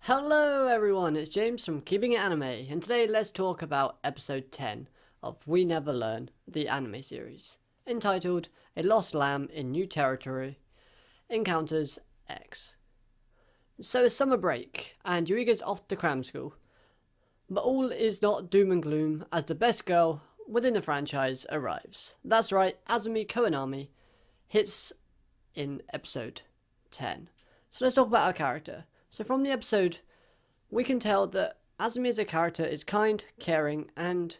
Hello everyone, it's James from Keeping It Anime, and today let's talk about episode 10 of We Never Learn, the anime series, entitled A Lost Lamb in New Territory Encounters X. So it's summer break, and Yuiga's off to cram school, but all is not doom and gloom as the best girl within the franchise arrives. That's right, Asumi Koinami hits in episode 10. So let's talk about our character. So from the episode, we can tell that Asumi as a character is kind, caring, and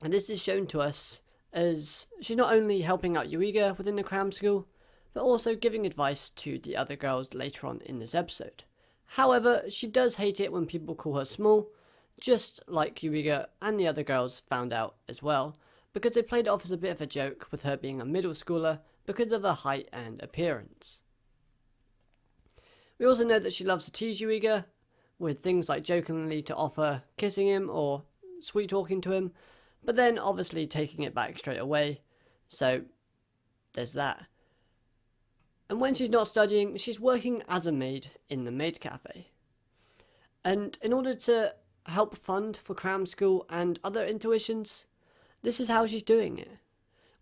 this is shown to us as she's not only helping out Yuiga within the cram school, but also giving advice to the other girls later on in this episode. However, she does hate it when people call her small, just like Yuiga and the other girls found out as well, because they played it off as a bit of a joke with her being a middle schooler because of her height and appearance. We also know that she loves to tease Yuiga with things like jokingly to offer kissing him or sweet talking to him, but then obviously taking it back straight away, so there's that. And when she's not studying, she's working as a maid in the maid cafe. And in order to help fund for cram school and other intuitions, this is how she's doing it.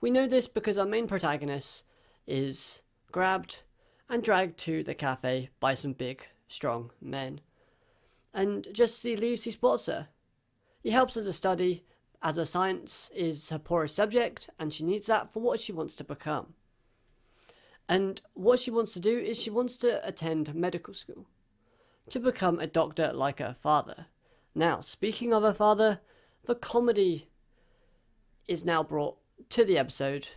We know this because our main protagonist is grabbed and dragged to the cafe by some big, strong men. And just as he leaves, he spots her. He helps her to study, as her science is her poorest subject, and she needs that for what she wants to become. And what she wants to do is she wants to attend medical school, to become a doctor like her father. Now, speaking of her father, the comedy is now brought to the episode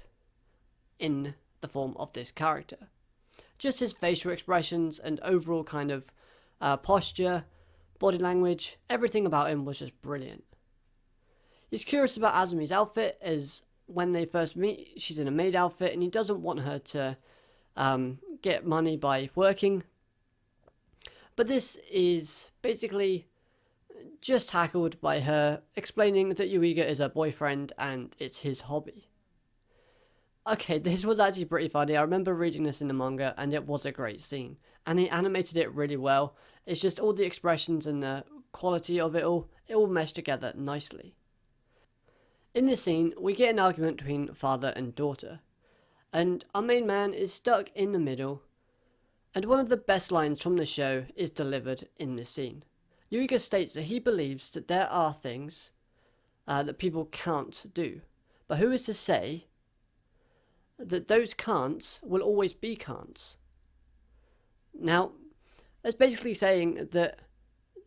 in the form of this character. Just his facial expressions and overall kind of posture, body language, everything about him was just brilliant. He's curious about Asumi's outfit, as when they first meet, she's in a maid outfit, and he doesn't want her to get money by working. But this is basically just tackled by her explaining that Yuiga is her boyfriend and it's his hobby. Okay, this was actually pretty funny. I remember reading this in the manga, and it was a great scene. And they animated it really well. It's just all the expressions and the quality of it all meshed together nicely. In this scene, we get an argument between father and daughter. And our main man is stuck in the middle. And one of the best lines from the show is delivered in this scene. Yuiga states that he believes that there are things that people can't do. But who is to say that those can'ts will always be can'ts? Now, that's basically saying that,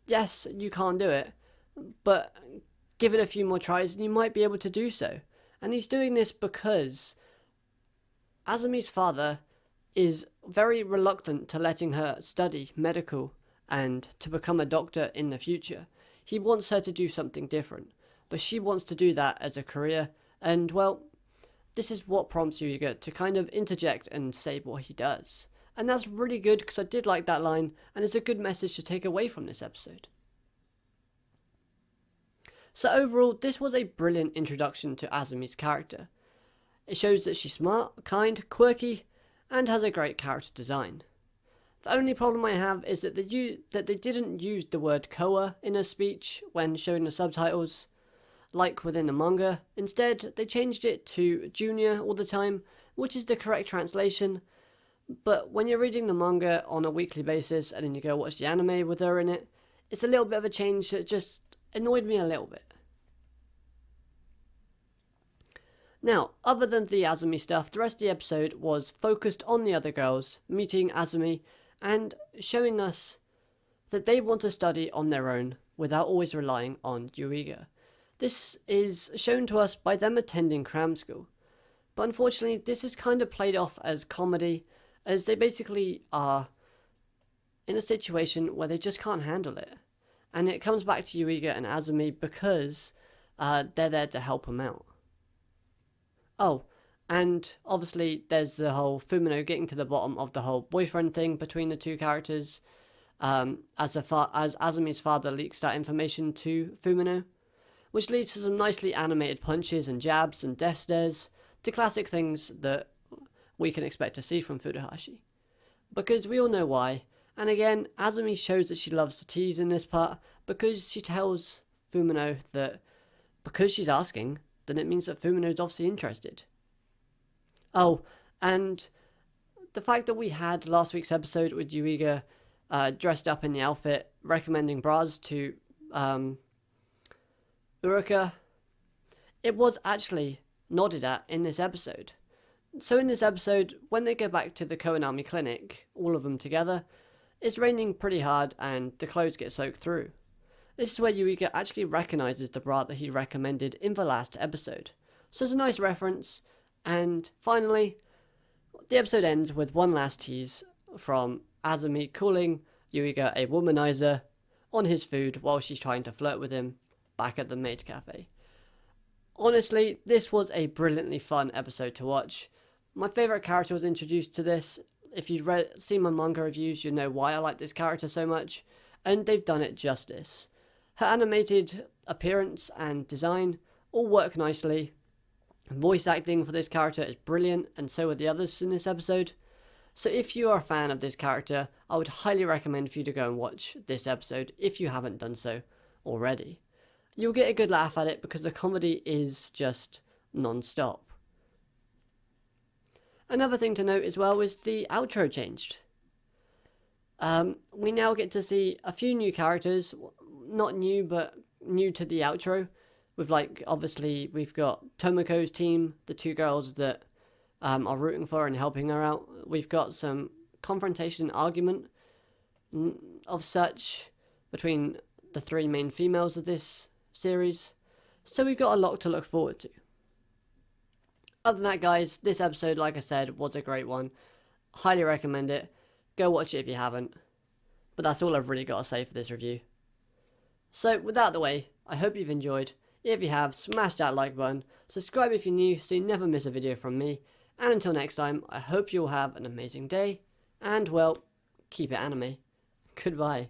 yes, you can't do it, but give it a few more tries and you might be able to do so. And he's doing this because Asumi's father is very reluctant to letting her study medical and to become a doctor in the future. He wants her to do something different, but she wants to do that as a career, and well, this is what prompts Yuiga to kind of interject and say what he does. And that's really good because I did like that line, and it's a good message to take away from this episode. So overall, this was a brilliant introduction to Asumi's character. It shows that she's smart, kind, quirky, and has a great character design. The only problem I have is that they didn't use the word koa in her speech when showing the subtitles, like within the manga. Instead, they changed it to junior all the time, which is the correct translation. But when you're reading the manga on a weekly basis and then you go watch the anime with her in it, it's a little bit of a change that just annoyed me a little bit. Now, other than the Asumi stuff, the rest of the episode was focused on the other girls, meeting Asumi, and showing us that they want to study on their own without always relying on Yuiga. This is shown to us by them attending cram school. But unfortunately, this is kind of played off as comedy, as they basically are in a situation where they just can't handle it. And it comes back to Yuiga and Asumi because they're there to help them out. Oh, and obviously there's the whole Fumino getting to the bottom of the whole boyfriend thing between the two characters, as Asumi's father leaks that information to Fumino, which leads to some nicely animated punches and jabs and death stares, the classic things that we can expect to see from Furuhashi. Because we all know why, And again, Azumi shows that she loves to tease in this part because she tells Fumino that because she's asking, then it means that Fumino's obviously interested. Oh, and the fact that we had last week's episode with Yuiga dressed up in the outfit, recommending bras to Uruka, it was actually nodded at in this episode. So in this episode, when they go back to the Koinami clinic, all of them together, it's raining pretty hard and the clothes get soaked through. This is where Yuiga actually recognises the bra that he recommended in the last episode. So it's a nice reference. And finally, the episode ends with one last tease from Azumi calling Yuiga a womanizer on his food while she's trying to flirt with him back at the maid cafe. Honestly, this was a brilliantly fun episode to watch. My favourite character was introduced to this. If you've seen my manga reviews, you know why I like this character so much, and they've done it justice. Her animated appearance and design all work nicely. Voice acting for this character is brilliant, and so are the others in this episode. So if you are a fan of this character, I would highly recommend for you to go and watch this episode if you haven't done so already. You'll get a good laugh at it because the comedy is just non-stop. Another thing to note as well is the outro changed. We now get to see a few new characters, not new, but new to the outro. With obviously, we've got Tomoko's team, the two girls that are rooting for and helping her out. We've got some confrontation and argument of such between the three main females of this series. So we've got a lot to look forward to. Other than that, guys, this episode, like I said, was a great one. Highly recommend it. Go watch it if you haven't. But that's all I've really got to say for this review. So, with that out of the way, I hope you've enjoyed. If you have, smash that like button. Subscribe if you're new so you never miss a video from me. And until next time, I hope you'll have an amazing day. And, well, keep it anime. Goodbye.